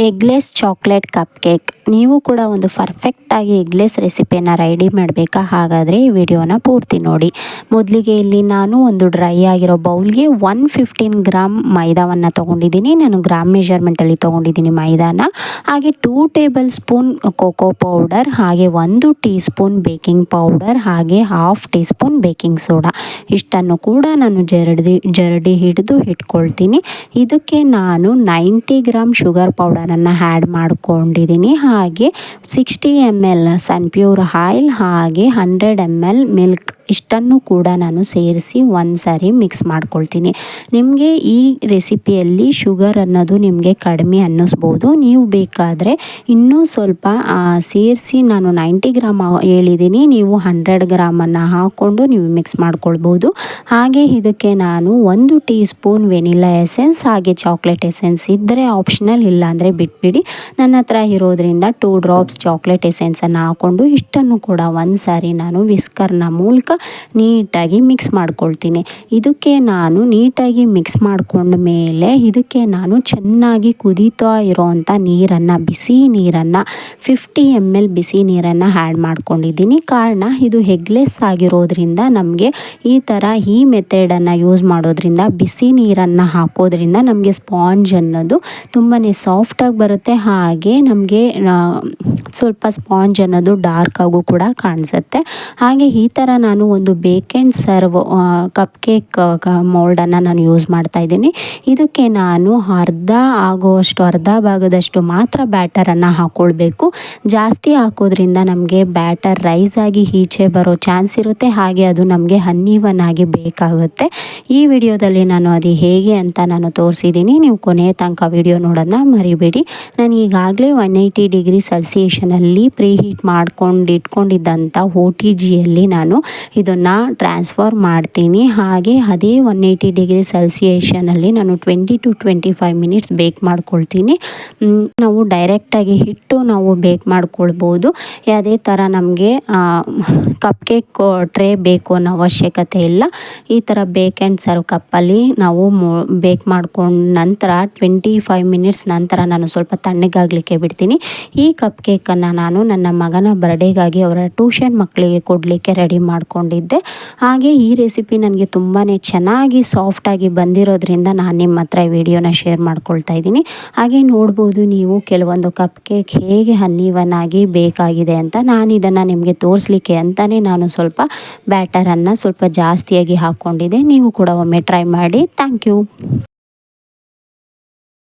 Eggless chocolate cup cake. ನೀವು ಕೂಡ ಒಂದು ಪರ್ಫೆಕ್ಟಾಗಿ ಎಗ್ಲೆಸ್ ರೆಸಿಪಿಯನ್ನು ರೆಡಿ ಮಾಡಬೇಕಾ? ಹಾಗಾದರೆ ಈ ವಿಡಿಯೋನ ಪೂರ್ತಿ ನೋಡಿ. ಮೊದಲಿಗೆ ಇಲ್ಲಿ ನಾನು ಒಂದು ಡ್ರೈ ಆಗಿರೋ ಬೌಲ್ಗೆ 115 ಗ್ರಾಮ್ ಮೈದಾವನ್ನು ತೊಗೊಂಡಿದ್ದೀನಿ. ನಾನು ಗ್ರಾಮ್ ಮೆಜರ್ಮೆಂಟಲ್ಲಿ ತೊಗೊಂಡಿದ್ದೀನಿ ಮೈದಾನ. ಹಾಗೆ 2 ಟೇಬಲ್ ಸ್ಪೂನ್ ಕೋಕೋ ಪೌಡರ್, ಹಾಗೆ 1 ಟೀ ಸ್ಪೂನ್ ಬೇಕಿಂಗ್ ಪೌಡರ್, ಹಾಗೆ 1/2 ಟೀ ಸ್ಪೂನ್ ಬೇಕಿಂಗ್ ಸೋಡಾ. ಇಷ್ಟನ್ನು ಕೂಡ ನಾನು ಜರಡಿ ಹಿಡಿದು ಇಟ್ಕೊಳ್ತೀನಿ. ಇದಕ್ಕೆ ನಾನು 90 ಗ್ರಾಮ್ ಶುಗರ್ ಪೌಡರನ್ನು ಆ್ಯಡ್ ಮಾಡ್ಕೊಂಡಿದ್ದೀನಿ. ಹಾಗೆ 60 ml ಸನ್ಪ್ಯೂರ್ ಆಯಿಲ್, ಹಾಗೆ 100 ml ಮಿಲ್ಕ್ ಇಷ್ಟನ್ನು ಕೂಡ ನಾನು ಸೇರಿಸಿ ಒಂದು ಸಾರಿ ಮಿಕ್ಸ್ ಮಾಡ್ಕೊಳ್ತೀನಿ. ನಿಮಗೆ ಈ ರೆಸಿಪಿಯಲ್ಲಿ ಶುಗರ್ ಅನ್ನೋದು ನಿಮಗೆ ಕಡಿಮೆ ಅನ್ನಿಸ್ಬೋದು. ನೀವು ಬೇಕಾದರೆ ಇನ್ನೂ ಸ್ವಲ್ಪ ಸೇರಿಸಿ, ನಾನು 90 ಗ್ರಾಮ್ ಹೇಳಿದ್ದೀನಿ, ನೀವು 100 ಗ್ರಾಮನ್ನು ಹಾಕ್ಕೊಂಡು ನೀವು ಮಿಕ್ಸ್ ಮಾಡ್ಕೊಳ್ಬೋದು. ಹಾಗೆ ಇದಕ್ಕೆ ನಾನು 1 ಟೀ ಸ್ಪೂನ್ ವೆನಿಲಾ ಎಸೆನ್ಸ್, ಹಾಗೆ ಚಾಕ್ಲೇಟ್ ಎಸೆನ್ಸ್ ಇದ್ದರೆ ಆಪ್ಷನಲ್, ಇಲ್ಲ ಅಂದರೆ ಬಿಟ್ಬಿಡಿ. ನನ್ನ ಹತ್ರ ಇರೋದ್ರಿಂದ 2 ಡ್ರಾಪ್ಸ್ ಚಾಕ್ಲೇಟ್ ಎಸೆನ್ಸನ್ನು ಹಾಕ್ಕೊಂಡು ಇಷ್ಟನ್ನು ಕೂಡ ಒಂದು ಸಾರಿ ನಾನು ವಿಸ್ಕರ್ನ ಮೂಲಕ ನೀಟಾಗಿ ಮಿಕ್ಸ್ ಮಾಡ್ಕೊಳ್ತೀನಿ. ಇದಕ್ಕೆ ನಾನು ನೀಟಾಗಿ ಮಿಕ್ಸ್ ಮಾಡ್ಕೊಂಡ ಮೇಲೆ ಇದಕ್ಕೆ ನಾನು ಚೆನ್ನಾಗಿ ಕುದೀತಾ ಇರೋವಂಥ ನೀರನ್ನು, ಬಿಸಿ ನೀರನ್ನು 50 ml ಬಿಸಿ ನೀರನ್ನು ಆ್ಯಡ್ ಮಾಡ್ಕೊಂಡಿದ್ದೀನಿ. ಕಾರಣ ಇದು ಎಗ್ಲೆಸ್ ಆಗಿರೋದ್ರಿಂದ ನಮಗೆ ಈ ಮೆಥಡನ್ನು ಯೂಸ್ ಮಾಡೋದ್ರಿಂದ, ಬಿಸಿ ನೀರನ್ನು ಹಾಕೋದ್ರಿಂದ ನಮಗೆ ಸ್ಪಾಂಜ್ ಅನ್ನೋದು ತುಂಬಾ ಸಾಫ್ಟಾಗಿ ಬರುತ್ತೆ. ಹಾಗೆ ನಮಗೆ ಸ್ವಲ್ಪ ಸ್ಪಾಂಜ್ ಅನ್ನೋದು ಡಾರ್ಕ್ ಆಗು ಕೂಡ ಕಾಣಿಸುತ್ತೆ. ಹಾಗೆ ಈ ಥರ ನಾನು ಒಂದು ಬೇಕ್ ಆ್ಯಂಡ್ ಸರ್ವ್ ಕಪ್ ಕೇಕ್ ಮೋಲ್ಡನ್ನು ನಾನು ಯೂಸ್ ಮಾಡ್ತಾ ಇದ್ದೀನಿ. ಇದಕ್ಕೆ ನಾನು ಅರ್ಧ ಭಾಗದಷ್ಟು ಮಾತ್ರ ಬ್ಯಾಟರನ್ನು ಹಾಕ್ಕೊಳ್ಬೇಕು. ಜಾಸ್ತಿ ಹಾಕೋದ್ರಿಂದ ನಮಗೆ ಬ್ಯಾಟರ್ ರೈಸ್ ಆಗಿ ಈಚೆ ಬರೋ ಚಾನ್ಸ್ ಇರುತ್ತೆ. ಹಾಗೆ ಅದು ನಮಗೆ ಅನ್ಈವನ್ ಆಗಿ ಬೇಕಾಗುತ್ತೆ. ಈ ವಿಡಿಯೋದಲ್ಲಿ ನಾನು ಅದು ಹೇಗೆ ಅಂತ ನಾನು ತೋರಿಸಿದ್ದೀನಿ. ನೀವು ಕೊನೆಯ ತನಕ ವಿಡಿಯೋ ನೋಡೋದನ್ನ ಮರಿಬೇಡಿ. ನಾನು ಈಗಾಗಲೇ 180 ಡಿಗ್ರಿ ಸೆಲ್ಸಿಯಷನಲ್ಲಿ ಪ್ರೀ ಹೀಟ್ ಇಟ್ಕೊಂಡಿದ್ದಂಥ OTGಯಲ್ಲಿ ನಾನು ಇದನ್ನು ಟ್ರಾನ್ಸ್ಫರ್ ಮಾಡ್ತೀನಿ. ಹಾಗೆ ಅದೇ 180 ಡಿಗ್ರಿ ಸೆಲ್ಸಿಯಷನಲ್ಲಿ ನಾನು 20 to 25 ಮಿನಿಟ್ಸ್ ಬೇಕ್ ಮಾಡ್ಕೊಳ್ತೀನಿ. ನಾವು ಡೈರೆಕ್ಟಾಗಿ ಇಟ್ಟು ನಾವು ಬೇಕ್ ಮಾಡ್ಕೊಳ್ಬೋದು. ಯಾವುದೇ ಥರ ನಮಗೆ ಕಪ್ ಕೇಕ್ ಟ್ರೇ ಬೇಕು ಅನ್ನೋ ಅವಶ್ಯಕತೆ ಇಲ್ಲ. ಈ ಥರ ಬೇಕ್ ಆ್ಯಂಡ್ ಸರ್ವ್ ಕಪ್ಪಲ್ಲಿ ನಾವು ಬೇಕ್ ಮಾಡ್ಕೊಂಡ ನಂತರ 25 ಮಿನಿಟ್ಸ್ ನಂತರ ನಾನು ಸ್ವಲ್ಪ ತಣ್ಣಗಾಗಲಿಕ್ಕೆ ಬಿಡ್ತೀನಿ. ಈ ಕಪ್ ಕೇಕನ್ನು ನಾನು ನನ್ನ ಮಗನ ಬರ್ಡೇಗಾಗಿ ಅವರ ಟ್ಯೂಷನ್ ಮಕ್ಕಳಿಗೆ ಕೊಡಲಿಕ್ಕೆ ರೆಡಿ ಮಾಡ್ಕೊಂಡಿದ್ದೆ. ಹಾಗೆ ಈ ರೆಸಿಪಿ ನನಗೆ ತುಂಬಾ ಚೆನ್ನಾಗಿ ಸಾಫ್ಟಾಗಿ ಬಂದಿರೋದ್ರಿಂದ ನಾನು ನಿಮ್ಮ ಹತ್ರ ವಿಡಿಯೋನ ಶೇರ್ ಮಾಡ್ಕೊಳ್ತಾ ಇದ್ದೀನಿ. ಹಾಗೆ ನೋಡ್ಬೋದು ನೀವು ಕೆಲವೊಂದು ಕಪ್ ಕೇಕ್ ಹೇಗೆ ಅನ್ಈವನ್ ಆಗಿ ಬೇಕಾಗಿದೆ ಅಂತ. ನಾನು ಇದನ್ನು ನಿಮಗೆ ತೋರಿಸ್ಲಿಕ್ಕೆ ಅಂತಲೇ ನಾನು ಸ್ವಲ್ಪ ಬ್ಯಾಟರನ್ನು ಸ್ವಲ್ಪ ಜಾಸ್ತಿಯಾಗಿ ಹಾಕ್ಕೊಂಡಿದ್ದೆ. ನೀವು ಕೂಡ ಒಮ್ಮೆ ಟ್ರೈ ಮಾಡಿ. Thank you.